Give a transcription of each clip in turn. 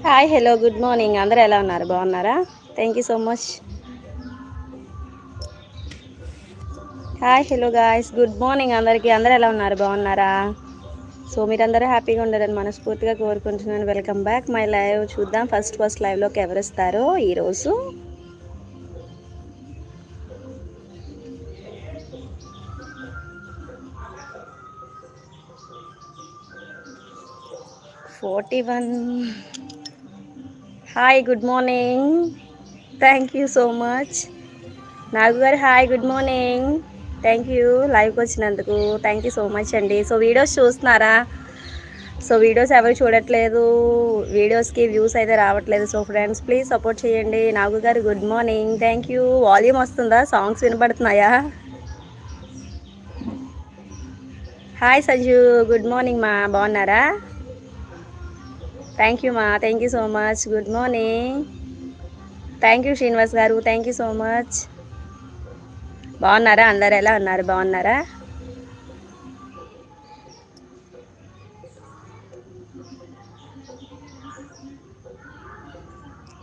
Hi hello good morning అందరూ ఎలా ఉన్నారు బాగున్నారా? Thank you so much. Hi hello guys good morning అందరికీ. అందరూ ఎలా ఉన్నారు బాగున్నారా? సో మీరందరూ హ్యాపీగా ఉండాలని మనస్ఫూర్తిగా కోరుకుంటున్నాను. Welcome back my live. చూద్దాం ఫస్ట్ లైవ్లోకి ఎవరు వస్తారో ఈరోజు. Hi good morning. Thank you so much. Nagu garu hi good morning. Thank you లైవ్కి వచ్చినందుకు. థ్యాంక్ యూ సో మచ్ అండి. సో వీడియోస్ చూస్తున్నారా? సో వీడియోస్ ఎవరు చూడట్లేదు, వీడియోస్కి వ్యూస్ అయితే రావట్లేదు. సో ఫ్రెండ్స్ ప్లీజ్ సపోర్ట్ చేయండి. Nagu garu good morning. Thank you. Volume వస్తుందా? సాంగ్స్ వినపడుతున్నాయా? హాయ్ సంజు గుడ్ మార్నింగ్ మా, బాగున్నారా? థ్యాంక్ యూ మా, thank you so much. Good morning. Thank you Srinivas garu, thank you so much. బాగున్నారా? అందరు ఎలా ఉన్నారు బాగున్నారా?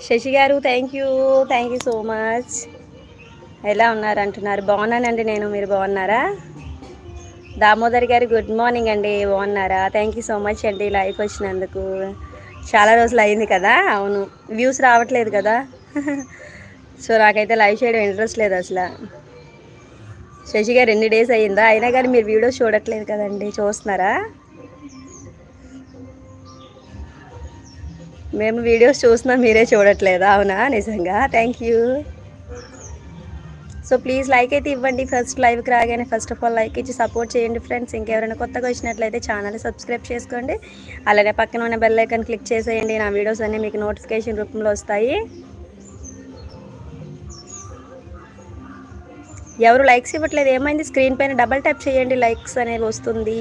శశి గారు థ్యాంక్ యూ సో మచ్. ఎలా ఉన్నారు అంటున్నారు. బాగున్నానండి నేను, మీరు బాగున్నారా? దామోదర్ గారు గుడ్ మార్నింగ్ అండి, బాగున్నారా? థ్యాంక్ యూ సో మచ్ అండి లైవ్కి వచ్చినందుకు. చాలా రోజులు అయింది కదా. అవును, వ్యూస్ రావట్లేదు కదా. సో నాకైతే లైవ్ చేయడం ఇంట్రెస్ట్ లేదు అసలు. శశి గారు ఎన్ని డేస్ అయ్యిందా, అయినా కానీ మీరు వీడియోస్ చూడట్లేదు కదండి. చూస్తున్నారా? మేము వీడియోస్ చూస్తున్నాం, మీరే చూడట్లేదా? అవునా? నిజంగా thank you. So please like అయితే ఇవ్వండి. ఫస్ట్ లైవ్కి రాగానే ఫస్ట్ ఆఫ్ ఆల్ లైక్ ఇచ్చి సపోర్ట్ చేయండి ఫ్రెండ్స్. ఇంకెవరైనా కొత్తగా వచ్చినట్లయితే ఛానల్ సబ్స్క్రైబ్ చేసుకోండి. అలానే పక్కన ఉన్న బెల్ ఐకాన్ క్లిక్ చేసేయండి. నా వీడియోస్ అన్నీ మీకు నోటిఫికేషన్ రూపంలో వస్తాయి. ఎవరు లైక్స్ ఇవ్వట్లేదు, ఏమైంది? స్క్రీన్ పైన డబల్ ట్యాప్ చేయండి, లైక్స్ అనేది వస్తుంది.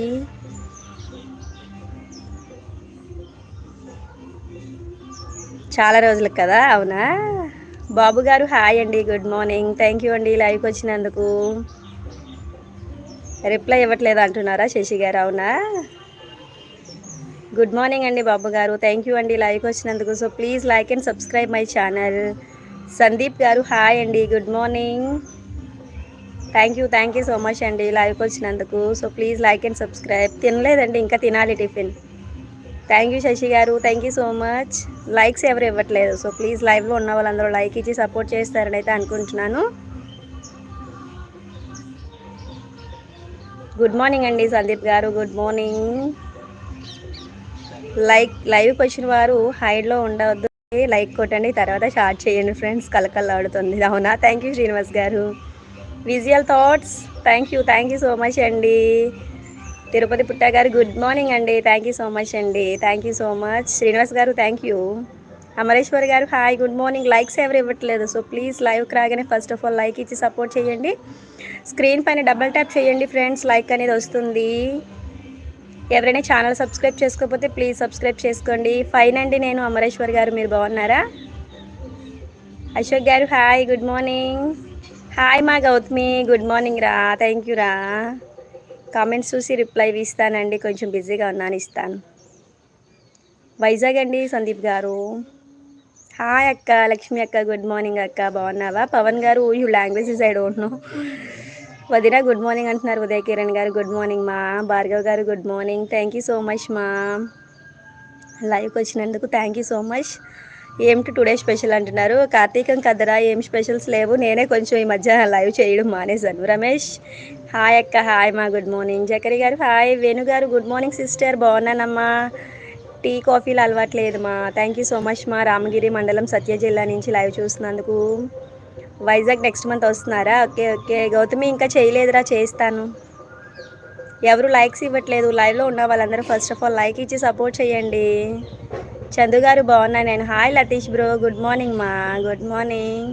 చాలా రోజులకు కదా. అవునా? బాబు గారు హాయ్ అండి, గుడ్ మార్నింగ్. థ్యాంక్ యూ అండి లైవ్కి వచ్చినందుకు. రిప్లై ఇవ్వట్లేదు అంటున్నారా శశి గారు? అవునా? గుడ్ మార్నింగ్ అండి బాబు గారు, థ్యాంక్ యూ అండి లైవ్కి వచ్చినందుకు. So please like and subscribe my channel. Sandeep గారు హాయ్ అండి, good morning. Thank you so much అండి లైవ్కి వచ్చినందుకు. So please like and subscribe. తినలేదండి, ఇంకా తినాలి టిఫిన్. థ్యాంక్ యూ శశి గారు, thank you so much. Likes ఎవరు ఇవ్వట్లేదు. సో ప్లీజ్ లైవ్లో ఉన్న వాళ్ళందరూ లైక్ ఇచ్చి సపోర్ట్ చేస్తారని అయితే అనుకుంటున్నాను. గుడ్ మార్నింగ్ అండి సందీప్ గారు, గుడ్ మార్నింగ్. లైవ్కి వచ్చిన వారు హైడ్లో ఉండవద్దు, లైక్ కొట్టండి, తర్వాత షార్ట్ చేయండి ఫ్రెండ్స్. కలకల్లాడుతుంది. అవునా? థ్యాంక్ యూ శ్రీనివాస్ గారు. Visual thoughts thank you so much అండి. తిరుపతి పుట్ట గారు గుడ్ మార్నింగ్ అండి, థ్యాంక్ యూ సో మచ్ అండి. Thank you so much Srinivas garu, thank you. Amareshwar గారు హాయ్ గుడ్ మార్నింగ్. లైక్స్ ఎవరు ఇవ్వట్లేదు. సో ప్లీజ్ లైవ్కి రాగానే ఫస్ట్ ఆఫ్ ఆల్ లైక్ ఇచ్చి సపోర్ట్ చేయండి. స్క్రీన్ పైన డబల్ ట్యాప్ చేయండి ఫ్రెండ్స్, లైక్ అనేది వస్తుంది. ఎవరైనా ఛానల్ సబ్స్క్రైబ్ చేసుకోకపోతే ప్లీజ్ సబ్స్క్రైబ్ చేసుకోండి. ఫైన్ అండి నేను. అమరేశ్వర్ గారు మీరు బాగున్నారా? Ashok garu hi good morning. Hi మా గౌతమి, గుడ్ మార్నింగ్ రా. థ్యాంక్ యూ రా. కామెంట్స్ చూసి రిప్లై ఇస్తానండి, కొంచెం బిజీగా ఉన్నాను, ఇస్తాను. వైజాగ్ అండి సందీప్ గారు. హాయ్ అక్క, లక్ష్మి అక్క గుడ్ మార్నింగ్ అక్క, బాగున్నావా? పవన్ గారు you languages I don't know. వదిన గుడ్ మార్నింగ్ అంటున్నారు. ఉదయ్ కిరణ్ గారు గుడ్ మార్నింగ్ మా. భార్గవ్ గారు good morning. Thank you so much మా లైవ్కి వచ్చినందుకు. Thank you so much. ఏమిటి టుడే స్పెషల్ అంటున్నారు. కార్తీకం కదరా, ఏం స్పెషల్స్ లేవు. నేనే కొంచెం ఈ మధ్య లైవ్ చేయడం మానేశాను. రమేష్ హాయ్ అక్క, హాయ్ మా, గుడ్ మార్నింగ్. జకరి గారు హాయ్. వేణు గారు గుడ్ మార్నింగ్ సిస్టర్, బాగున్నానమ్మా. టీ కాఫీలు అలవాట్లేదు మా. థ్యాంక్ యూ సో మచ్ మా. రామగిరి మండలం సత్య జిల్లా నుంచి లైవ్ చూస్తున్నందుకు. వైజాగ్ నెక్స్ట్ మంత్ వస్తున్నారా? Okay okay. గౌతమి ఇంకా చేయలేదురా, చేస్తాను. ఎవరు లైక్స్ ఇవ్వట్లేదు. లైవ్లో ఉన్న వాళ్ళందరూ ఫస్ట్ ఆఫ్ ఆల్ లైక్ ఇచ్చి సపోర్ట్ చేయండి. చందు గారు బాగున్నాను నేను. Hi Latish bro, good morning మా, గుడ్ మార్నింగ్.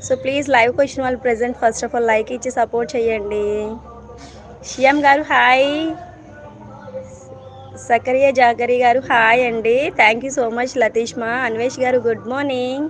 సో ప్లీజ్ లైవ్కి వచ్చిన వాళ్ళు present first of all like ఇచ్చి సపోర్ట్ చేయండి. షియామ్ గారు హాయ్. సకరియా జాగరి గారు హాయ్ అండి, thank you so much Latish మా. అన్వేష్ గారు గుడ్ మార్నింగ్.